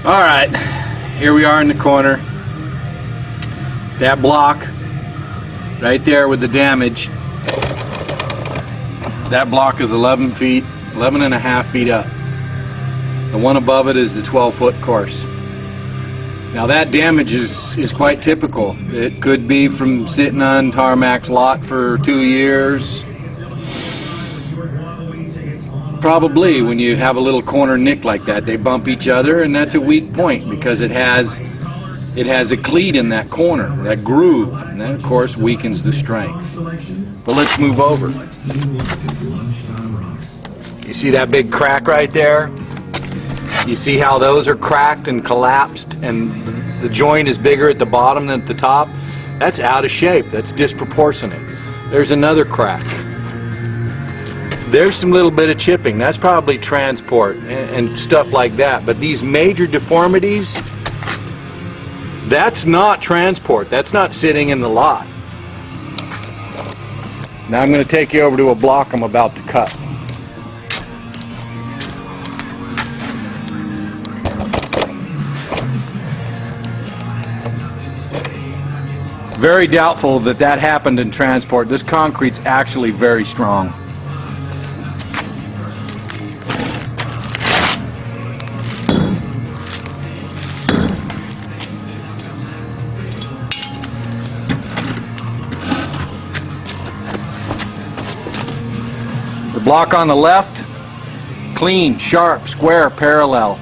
Alright, here we are in the corner. That block right there with the damage, that block is 11 and a half feet up. The one above it is the 12-foot course. Now that damage is quite typical. It could be from sitting on tarmac's lot for 2 years. Probably when you have a little corner nick like that, they bump each other, and that's a weak point because it has a cleat in that corner, that groove, and that of course weakens the strength. But let's move over. You see that big crack right there? You see how those are cracked and collapsed, and the joint is bigger at the bottom than at the top? That's out of shape. That's disproportionate. There's another crack. There's some little bit of chipping. That's probably transport and stuff like that. But these major deformities, that's not transport. That's not sitting in the lot. Now I'm going to take you over to a block I'm about to cut. Very doubtful that that happened in transport. This concrete's actually very strong. The block on the left, clean, sharp, square, parallel.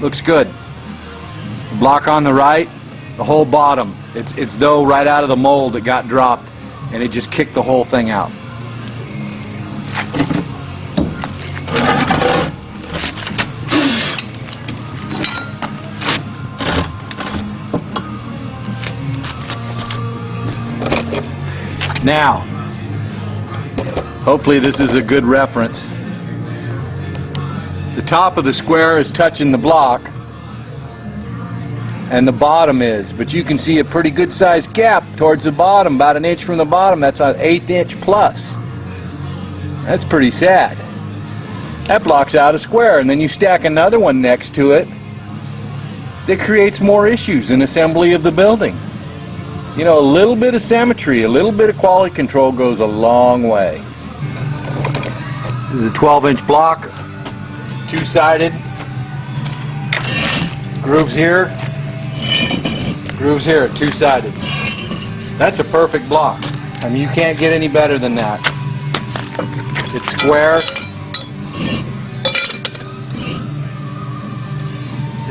Looks good. The block on the right, the whole bottom. It's though right out of the mold it got dropped and it just kicked the whole thing out. Now, hopefully this is a good reference. The top of the square is touching the block and the bottom is, but you can see a pretty good sized gap towards the bottom, about an inch from the bottom. That's an 1/8 inch plus. That's pretty sad. That blocks out a square, and then you stack another one next to it that creates more issues in assembly of the building. You know, a little bit of symmetry, a little bit of quality control goes a long way. This is a 12-inch block, two-sided, grooves here, two-sided. That's a perfect block. I mean, you can't get any better than that. It's square.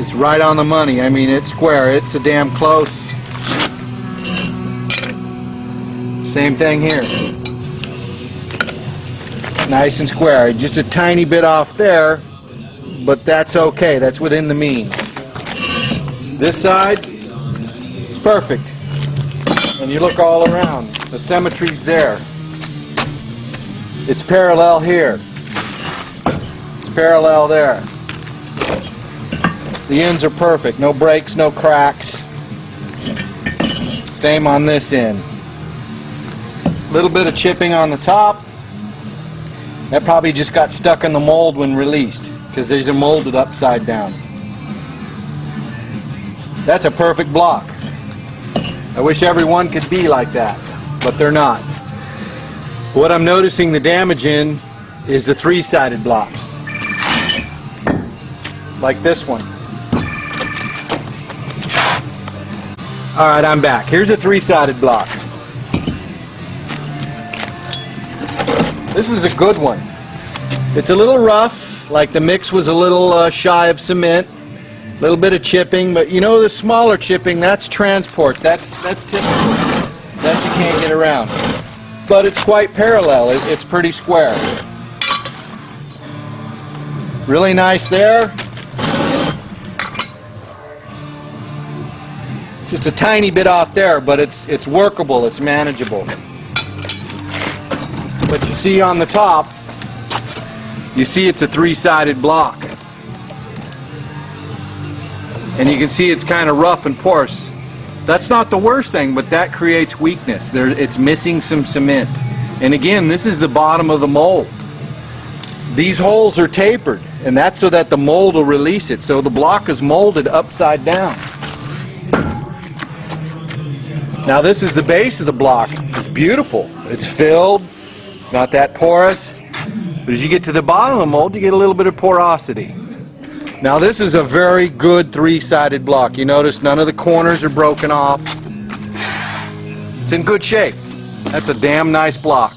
It's right on the money. I mean, it's square. It's a damn close. Same thing here. Nice and square. Just a tiny bit off there, but that's okay. That's within the means. This side, it's perfect. And you look all around. The symmetry's there. It's parallel here. It's parallel there. The ends are perfect. No breaks, no cracks. Same on this end. Little bit of chipping on the top. That probably just got stuck in the mold when released, because these are molded upside down. That's a perfect block. I wish everyone could be like that, but they're not. What I'm noticing the damage in is the three-sided blocks, like this one. Alright, I'm back. Here's a three-sided block. This is a good one. It's a little rough, like the mix was a little shy of cement. A little bit of chipping, but you know the smaller chipping, that's transport. That's typical. That you can't get around. But it's quite parallel. It's pretty square. Really nice there. Just a tiny bit off there, but it's workable. It's manageable. But you see on the top, you see it's a three-sided block. And you can see it's kind of rough and porous. That's not the worst thing, but that creates weakness. It's missing some cement. And again, this is the bottom of the mold. These holes are tapered. And that's so that the mold will release it. So the block is molded upside down. Now this is the base of the block. It's beautiful. It's filled. It's not that porous. But as you get to the bottom of the mold, you get a little bit of porosity. Now this is a very good three-sided block. You notice none of the corners are broken off. It's in good shape. That's a damn nice block.